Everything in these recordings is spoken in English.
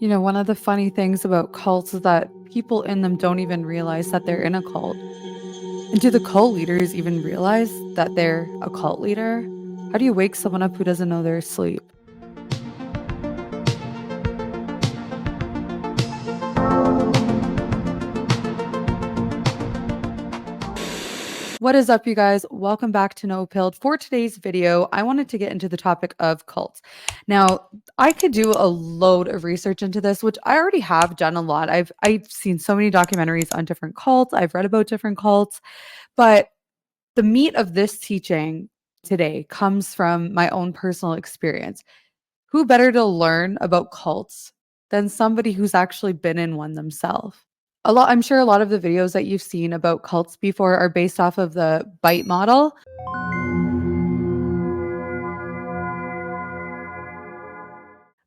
One of the funny things about cults is that people in them don't even realize that they're in a cult. And do the cult leaders even realize that they're a cult leader? How do you wake someone up who doesn't know they're asleep? What is up, you guys? Welcome back to No Pilled. For today's video, I wanted to get into the topic of cults. Now, I could do a load of research into this, which I already have done a lot. I've seen so many documentaries on different cults. I've read about different cults, but the meat of this teaching today comes from my own personal experience. Who better to learn about cults than somebody who's actually been in one themselves? I'm sure a lot of the videos that you've seen about cults before are based off of the bite model.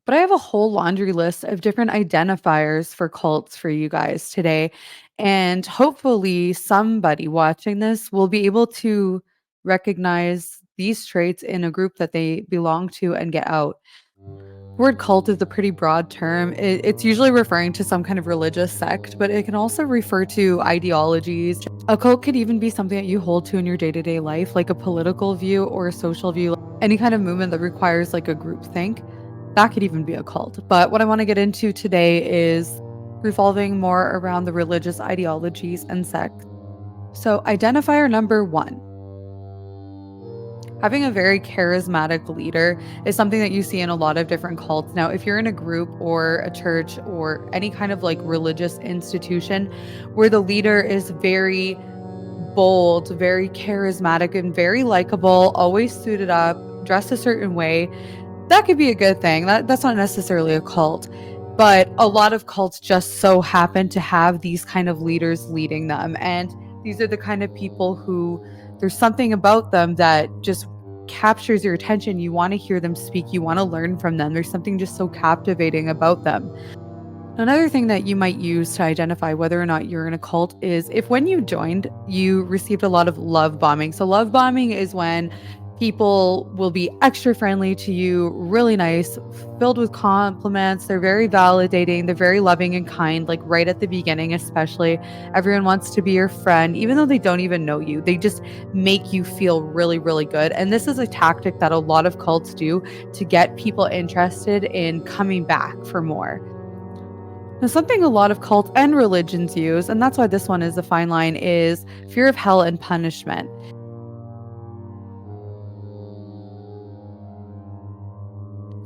But I have a whole laundry list of different identifiers for cults for you guys today. And hopefully, somebody watching this will be able to recognize these traits in a group that they belong to and get out. The word cult is a pretty broad term. It's usually referring to some kind of religious sect, but it can also refer to ideologies. A cult could even be something that you hold to in your day-to-day life, like a political view or a social view, any kind of movement that requires like a group think. That could even be a cult. But what I want to get into today is revolving more around the religious ideologies and sects. So, identifier number one. Having a very charismatic leader is something that you see in a lot of different cults. Now, if you're in a group or a church or any kind of like religious institution where the leader is very bold, very charismatic, and very likable, always suited up, dressed a certain way, that could be a good thing. That's not necessarily a cult. But a lot of cults just so happen to have these kind of leaders leading them. And these are the kind of people who there's something about them that just captures your attention. You want to hear them speak. You want to learn from them. There's something just so captivating about them. Another thing that you might use to identify whether or not you're in a cult is if when you joined, you received a lot of love bombing. So love bombing is when people will be extra friendly to you, really nice, filled with compliments. They're very validating. They're very loving and kind, like right at the beginning, especially. Everyone wants to be your friend, even though they don't even know you. They just make you feel really, really good. And this is a tactic that a lot of cults do to get people interested in coming back for more. Now, something a lot of cults and religions use, and that's why this one is a fine line, is fear of hell and punishment.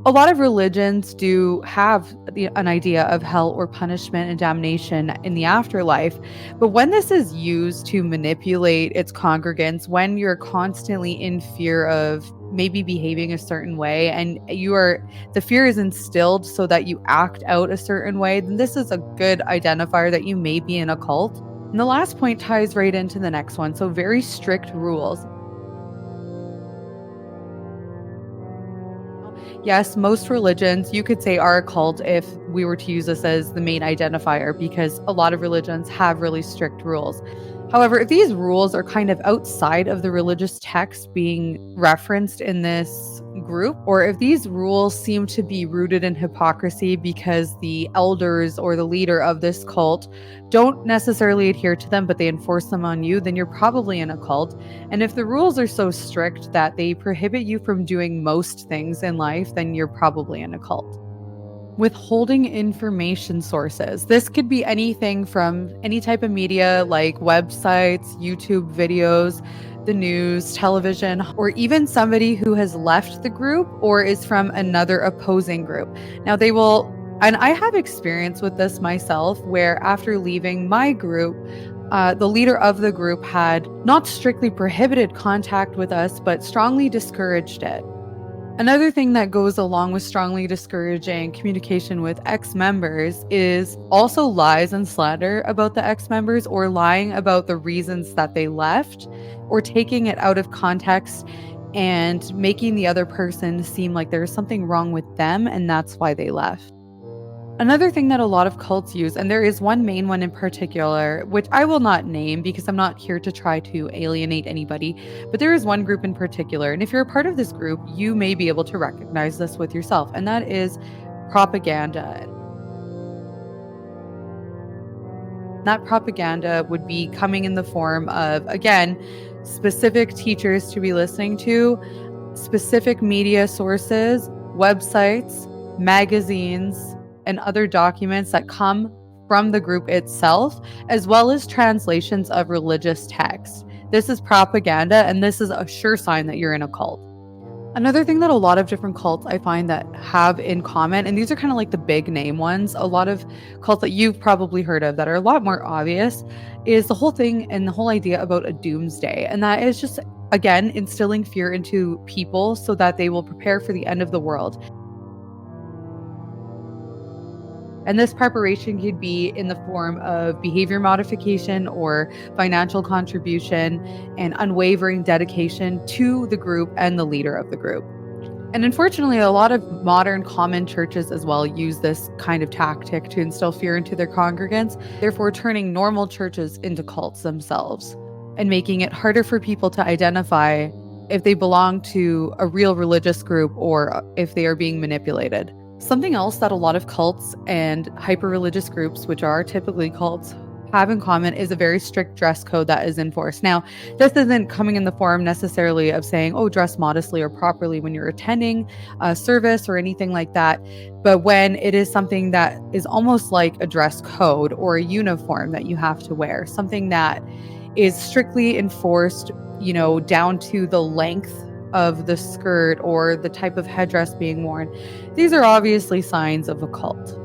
A lot of religions do have an idea of hell or punishment and damnation in the afterlife. But when this is used to manipulate its congregants, when you're constantly in fear of maybe behaving a certain way and the fear is instilled so that you act out a certain way, then this is a good identifier that you may be in a cult. And the last point ties right into the next one. So very strict rules. Yes, most religions you could say are a cult if we were to use this as the main identifier, because a lot of religions have really strict rules. However, if these rules are kind of outside of the religious text being referenced in this group, or if these rules seem to be rooted in hypocrisy because the elders or the leader of this cult don't necessarily adhere to them, but they enforce them on you, then you're probably in a cult. And if the rules are so strict that they prohibit you from doing most things in life, then you're probably in a cult. Withholding information sources. This could be anything from any type of media like websites, YouTube videos, the news, television, or even somebody who has left the group or is from another opposing group. Now they will, and I have experience with this myself, where after leaving my group, the leader of the group had not strictly prohibited contact with us, but strongly discouraged it. Another thing that goes along with strongly discouraging communication with ex-members is also lies and slander about the ex-members, or lying about the reasons that they left, or taking it out of context and making the other person seem like there's something wrong with them and that's why they left. Another thing that a lot of cults use, and there is one main one in particular, which I will not name because I'm not here to try to alienate anybody, but there is one group in particular. And if you're a part of this group, you may be able to recognize this with yourself, and that is propaganda. That propaganda would be coming in the form of, again, specific teachers to be listening to, specific media sources, websites, magazines, and other documents that come from the group itself, as well as translations of religious texts. This is propaganda, and this is a sure sign that you're in a cult. Another thing that a lot of different cults I find that have in common, and these are kind of like the big name ones, a lot of cults that you've probably heard of that are a lot more obvious, is the whole thing and the whole idea about a doomsday. And that is just, again, instilling fear into people so that they will prepare for the end of the world. And this preparation could be in the form of behavior modification or financial contribution and unwavering dedication to the group and the leader of the group. And unfortunately, a lot of modern common churches as well use this kind of tactic to instill fear into their congregants, therefore turning normal churches into cults themselves and making it harder for people to identify if they belong to a real religious group or if they are being manipulated. Something else that a lot of cults and hyper-religious groups, which are typically cults, have in common is a very strict dress code that is enforced. Now, this isn't coming in the form necessarily of saying, oh, dress modestly or properly when you're attending a service or anything like that. But when it is something that is almost like a dress code or a uniform that you have to wear, something that is strictly enforced, down to the length of the skirt or the type of headdress being worn. These are obviously signs of a cult.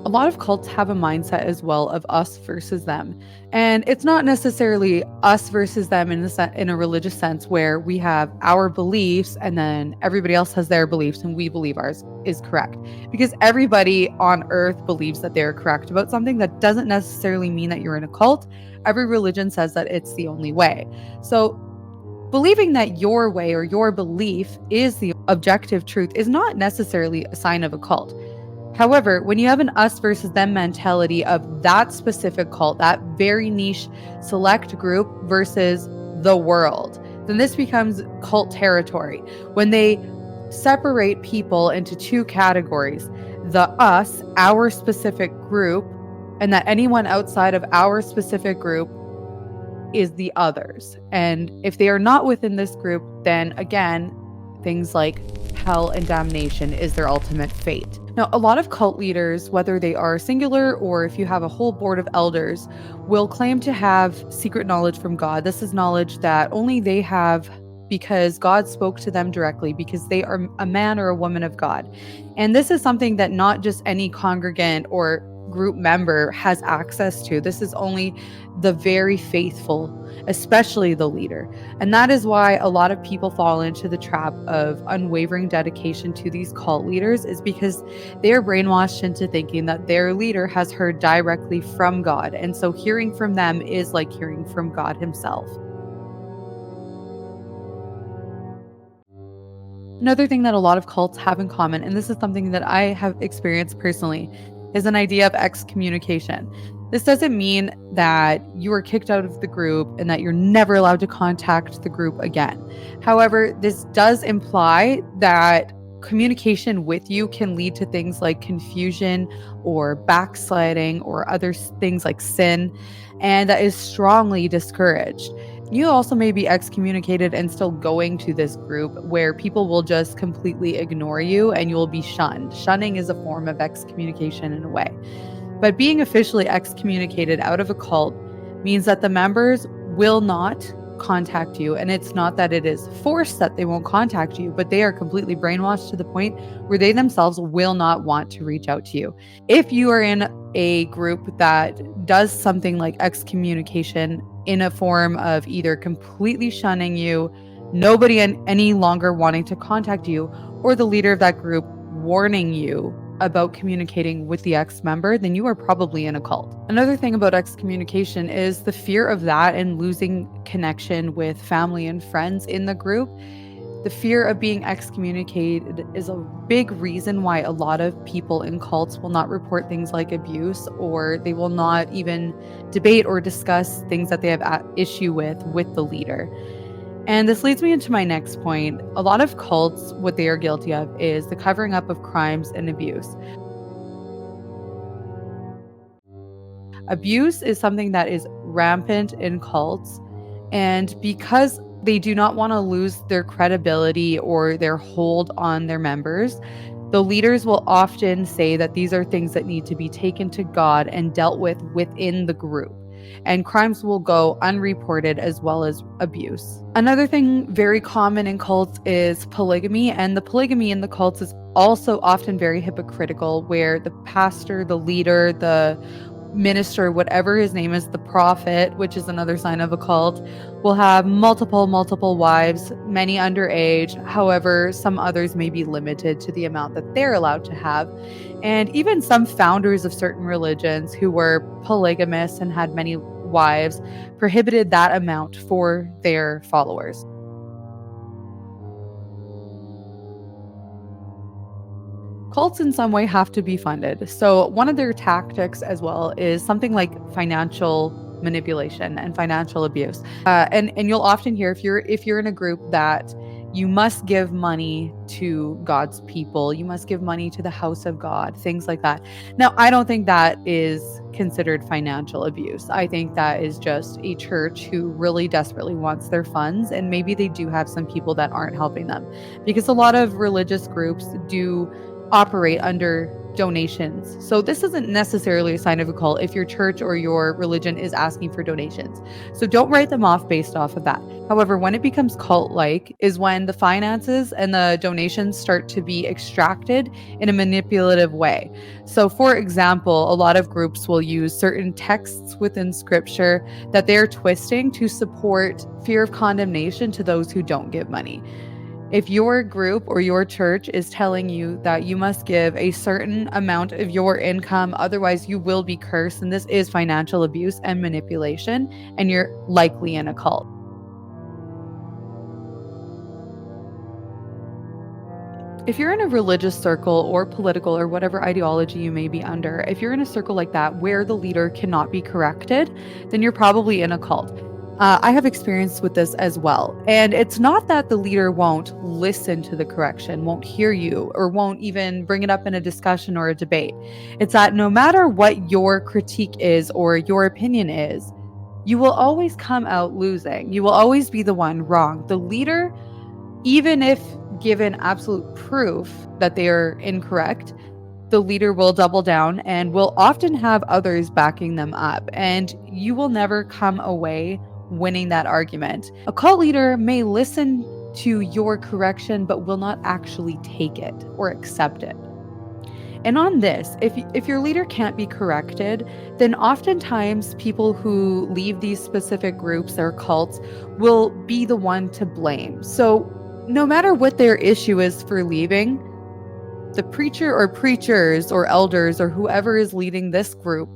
A lot of cults have a mindset as well of us versus them. And it's not necessarily us versus them in a religious sense where we have our beliefs and then everybody else has their beliefs and we believe ours is correct. Because everybody on earth believes that they're correct about something. That doesn't necessarily mean that you're in a cult. Every religion says that it's the only way. So believing that your way or your belief is the objective truth is not necessarily a sign of a cult. However, when you have an us versus them mentality of that specific cult, that very niche select group versus the world, then this becomes cult territory. When they separate people into two categories, the us, our specific group, and that anyone outside of our specific group is the others. And if they are not within this group, then again, things like hell and damnation is their ultimate fate. Now, a lot of cult leaders, whether they are singular or if you have a whole board of elders, will claim to have secret knowledge from God. This is knowledge that only they have because God spoke to them directly, because they are a man or a woman of God. And this is something that not just any congregant or group member has access to. This is only the very faithful, especially the leader. And that is why a lot of people fall into the trap of unwavering dedication to these cult leaders, is because they are brainwashed into thinking that their leader has heard directly from God. And so hearing from them is like hearing from God himself. Another thing that a lot of cults have in common, and this is something that I have experienced personally, is an idea of excommunication. This doesn't mean that you are kicked out of the group and that you're never allowed to contact the group again. However, this does imply that communication with you can lead to things like confusion or backsliding or other things like sin, and that is strongly discouraged. You also may be excommunicated and still going to this group where people will just completely ignore you and you will be shunned. Shunning is a form of excommunication in a way. But being officially excommunicated out of a cult means that the members will not contact you. And it's not that it is forced that they won't contact you, but they are completely brainwashed to the point where they themselves will not want to reach out to you. If you are in a group that does something like excommunication in a form of either completely shunning you, nobody any longer wanting to contact you, or the leader of that group warning you about communicating with the ex-member, then you are probably in a cult. Another thing about excommunication is the fear of that and losing connection with family and friends in the group. The fear of being excommunicated is a big reason why a lot of people in cults will not report things like abuse, or they will not even debate or discuss things that they have issue with the leader. And this leads me into my next point. A lot of cults, what they are guilty of is the covering up of crimes and abuse. Abuse is something that is rampant in cults. And because they do not want to lose their credibility or their hold on their members, the leaders will often say that these are things that need to be taken to God and dealt with within the group. And crimes will go unreported as well as abuse. Another thing very common in cults is polygamy. And the polygamy in the cults is also often very hypocritical, where the pastor, the leader, the minister, whatever his name is, the prophet, which is another sign of a cult, will have multiple wives, many underage. However, some others may be limited to the amount that they're allowed to have. And even some founders of certain religions who were polygamists and had many wives prohibited that amount for their followers. Cults in some way have to be funded. So one of their tactics as well is something like financial manipulation and financial abuse. And you'll often hear, if you're in a group, that you must give money to God's people, you must give money to the house of God, things like that. Now, I don't think that is considered financial abuse. I think that is just a church who really desperately wants their funds, and maybe they do have some people that aren't helping them, because a lot of religious groups do operate under donations. So this isn't necessarily a sign of a cult if your church or your religion is asking for donations. So don't write them off based off of that. However, when it becomes cult-like is when the finances and the donations start to be extracted in a manipulative way. So for example, a lot of groups will use certain texts within scripture that they're twisting to support fear of condemnation to those who don't give money. If your group or your church is telling you that you must give a certain amount of your income, otherwise you will be cursed, and this is financial abuse and manipulation, and you're likely in a cult. If you're in a religious circle or political or whatever ideology you may be under, if you're in a circle like that where the leader cannot be corrected, then you're probably in a cult. I have experience with this as well. And it's not that the leader won't listen to the correction, won't hear you, or won't even bring it up in a discussion or a debate. It's that no matter what your critique is or your opinion is, you will always come out losing. You will always be the one wrong. The leader, even if given absolute proof that they are incorrect, the leader will double down and will often have others backing them up, and you will never come away winning that argument. A cult leader may listen to your correction but will not actually take it or accept it. And on this, if your leader can't be corrected, then oftentimes people who leave these specific groups or cults will be the one to blame. So no matter what their issue is for leaving, the preacher or preachers or elders or whoever is leading this group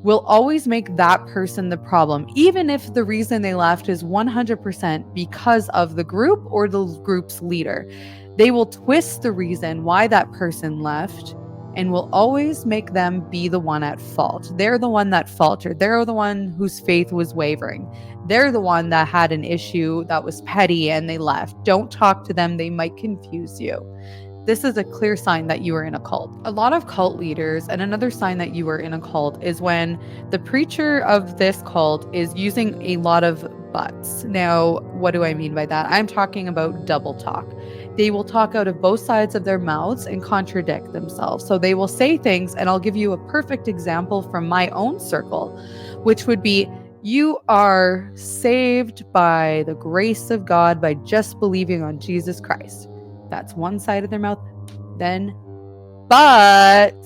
will always make that person the problem, even if the reason they left is 100% because of the group or the group's leader. They will twist the reason why that person left and will always make them be the one at fault. They're the one that faltered. They're the one whose faith was wavering. They're the one that had an issue that was petty and they left. Don't talk to them. They might confuse you. This is a clear sign that you are in a cult. A lot of cult leaders, and another sign that you are in a cult is when the preacher of this cult is using a lot of buts. Now, what do I mean by that? I'm talking about double talk. They will talk out of both sides of their mouths and contradict themselves. So they will say things, and I'll give you a perfect example from my own circle, which would be, you are saved by the grace of God by just believing on Jesus Christ. That's one side of their mouth. Then, but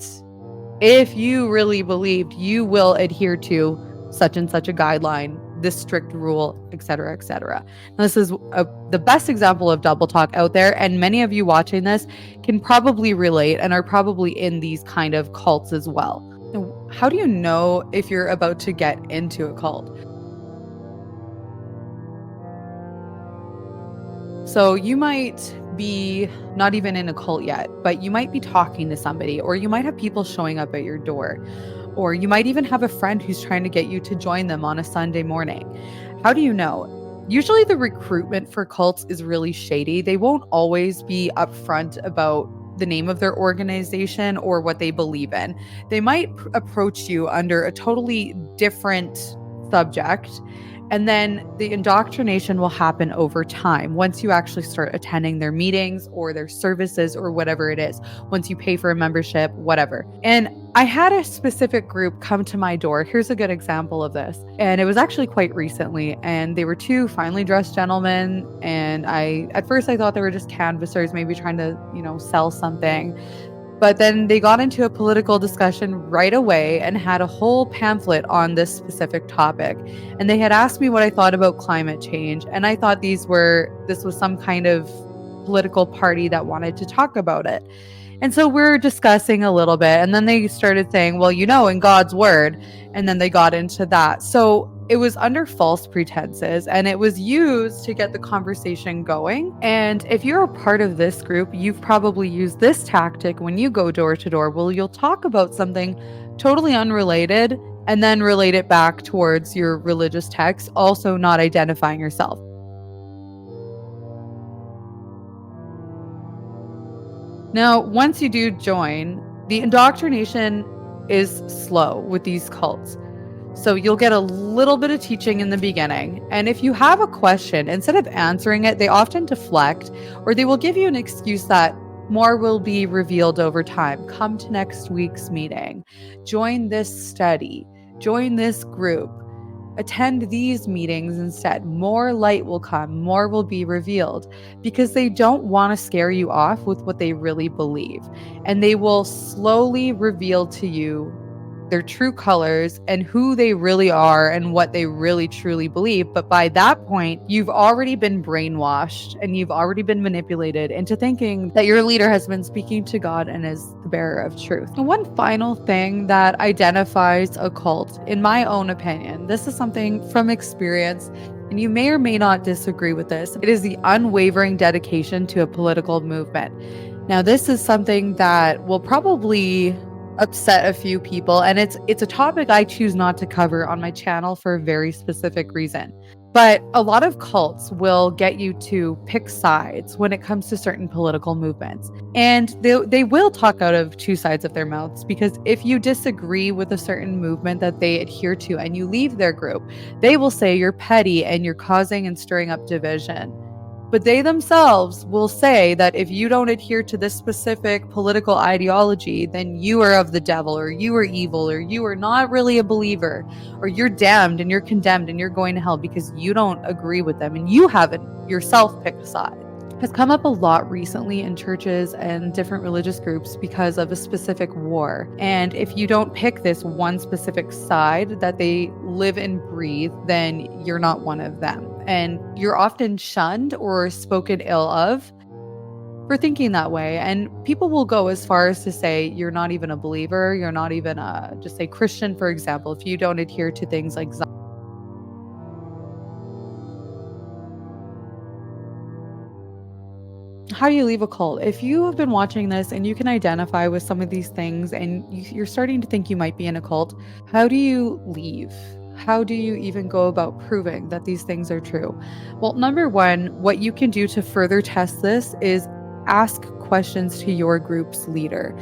if you really believed, you will adhere to such and such a guideline, this strict rule, etc., etc. This is the best example of double talk out there, and many of you watching this can probably relate and are probably in these kind of cults as well. Now, how do you know if you're about to get into a cult? So you might be not even in a cult yet, but you might be talking to somebody, or you might have people showing up at your door, or you might even have a friend who's trying to get you to join them on a Sunday morning. How do you know? Usually the recruitment for cults is really shady. They won't always be upfront about the name of their organization or what they believe in. They might approach you under a totally different subject, and then the indoctrination will happen over time once you actually start attending their meetings or their services or whatever it is, once you pay for a membership, whatever. And I had a specific group come to my door. Here's a good example of this. And it was actually quite recently. And they were two finely dressed gentlemen. And at first I thought they were just canvassers, maybe trying to, sell something. But then they got into a political discussion right away and had a whole pamphlet on this specific topic. And they had asked me what I thought about climate change. And I thought this was some kind of political party that wanted to talk about it. And so we're discussing a little bit. And then they started saying, well, in God's word. And then they got into that. So it was under false pretenses, and it was used to get the conversation going. And if you're a part of this group, you've probably used this tactic when you go door to door. Well, you'll talk about something totally unrelated and then relate it back towards your religious text, also not identifying yourself. Now, once you do join, the indoctrination is slow with these cults. So you'll get a little bit of teaching in the beginning. And if you have a question, instead of answering it, they often deflect, or they will give you an excuse that more will be revealed over time. Come to next week's meeting. Join this study. Join this group. Attend these meetings instead. More light will come. More will be revealed, because they don't want to scare you off with what they really believe. And they will slowly reveal to you their true colors and who they really are and what they really truly believe. But by that point, you've already been brainwashed and you've already been manipulated into thinking that your leader has been speaking to God and is the bearer of truth. And one final thing that identifies a cult, in my own opinion, this is something from experience, and you may or may not disagree with this. It is the unwavering dedication to a political movement. Now, this is something that will probably upset a few people, and it's a topic I choose not to cover on my channel for a very specific reason. But a lot of cults will get you to pick sides when it comes to certain political movements. And they will talk out of two sides of their mouths, because if you disagree with a certain movement that they adhere to and you leave their group, they will say you're petty and you're causing and stirring up division. But they themselves will say that if you don't adhere to this specific political ideology, then you are of the devil, or you are evil, or you are not really a believer, or you're damned and you're condemned and you're going to hell because you don't agree with them and you haven't yourself picked a side. Has come up a lot recently in churches and different religious groups because of a specific war. And if you don't pick this one specific side that they live and breathe, then you're not one of them. And you're often shunned or spoken ill of for thinking that way. And people will go as far as to say you're not even a believer, you're not even just a Christian, for example, if you don't adhere to things like how do you leave a cult? If you have been watching this and you can identify with some of these things and you're starting to think you might be in a cult, how do you leave? How do you even go about proving that these things are true? Well, number one, what you can do to further test this is ask questions to your group's leader.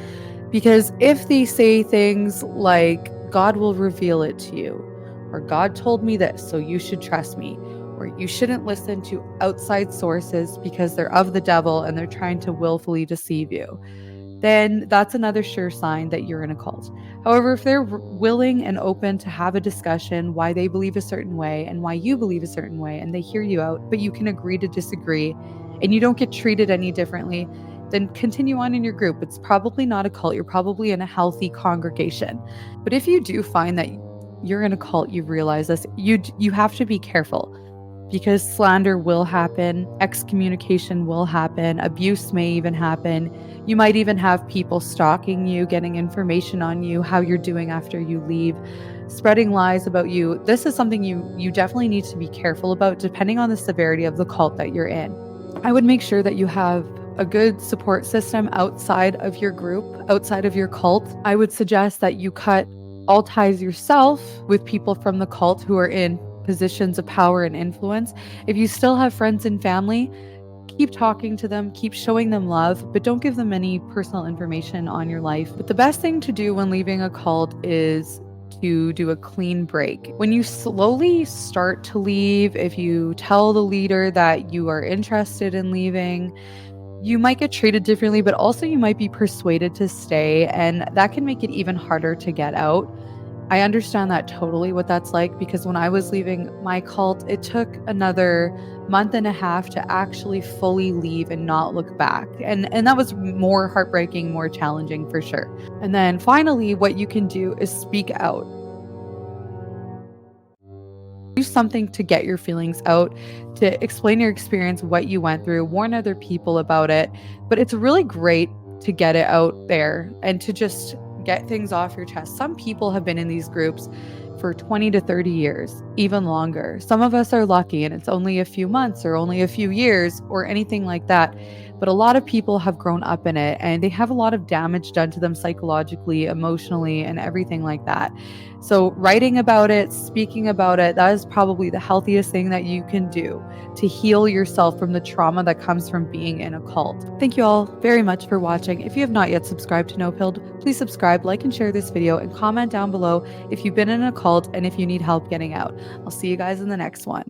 Because if they say things like, God will reveal it to you, or God told me this, so you should trust me, or you shouldn't listen to outside sources because they're of the devil and they're trying to willfully deceive you, then that's another sure sign that you're in a cult. However, if they're willing and open to have a discussion why they believe a certain way and why you believe a certain way, and they hear you out, but you can agree to disagree and you don't get treated any differently, then continue on in your group. It's probably not a cult. You're probably in a healthy congregation. But if you do find that you're in a cult, you realize this, you have to be careful, because slander will happen, excommunication will happen, abuse may even happen. You might even have people stalking you, getting information on you, how you're doing after you leave, spreading lies about you. This is something you definitely need to be careful about, depending on the severity of the cult that you're in. I would make sure that you have a good support system outside of your group, outside of your cult. I would suggest that you cut all ties yourself with people from the cult who are in positions of power and influence. If you still have friends and family, keep talking to them, keep showing them love, but don't give them any personal information on your life. But the best thing to do when leaving a cult is to do a clean break. When you slowly start to leave, if you tell the leader that you are interested in leaving, you might get treated differently, but also you might be persuaded to stay, and that can make it even harder to get out. I understand that totally what that's like, because when I was leaving my cult, it took another month and a half to actually fully leave and not look back. And that was more heartbreaking, more challenging for sure. And then finally, what you can do is speak out. Do something to get your feelings out, to explain your experience, what you went through, warn other people about it. But it's really great to get it out there and to just get things off your chest. Some people have been in these groups for 20 to 30 years, even longer. Some of us are lucky and it's only a few months or only a few years or anything like that. But a lot of people have grown up in it and they have a lot of damage done to them psychologically, emotionally, and everything like that. So, writing about it, speaking about it, that is probably the healthiest thing that you can do to heal yourself from the trauma that comes from being in a cult. Thank you all very much for watching. If you have not yet subscribed to No Pilled, please subscribe, like, and share this video, and comment down below if you've been in a cult and if you need help getting out. I'll see you guys in the next one.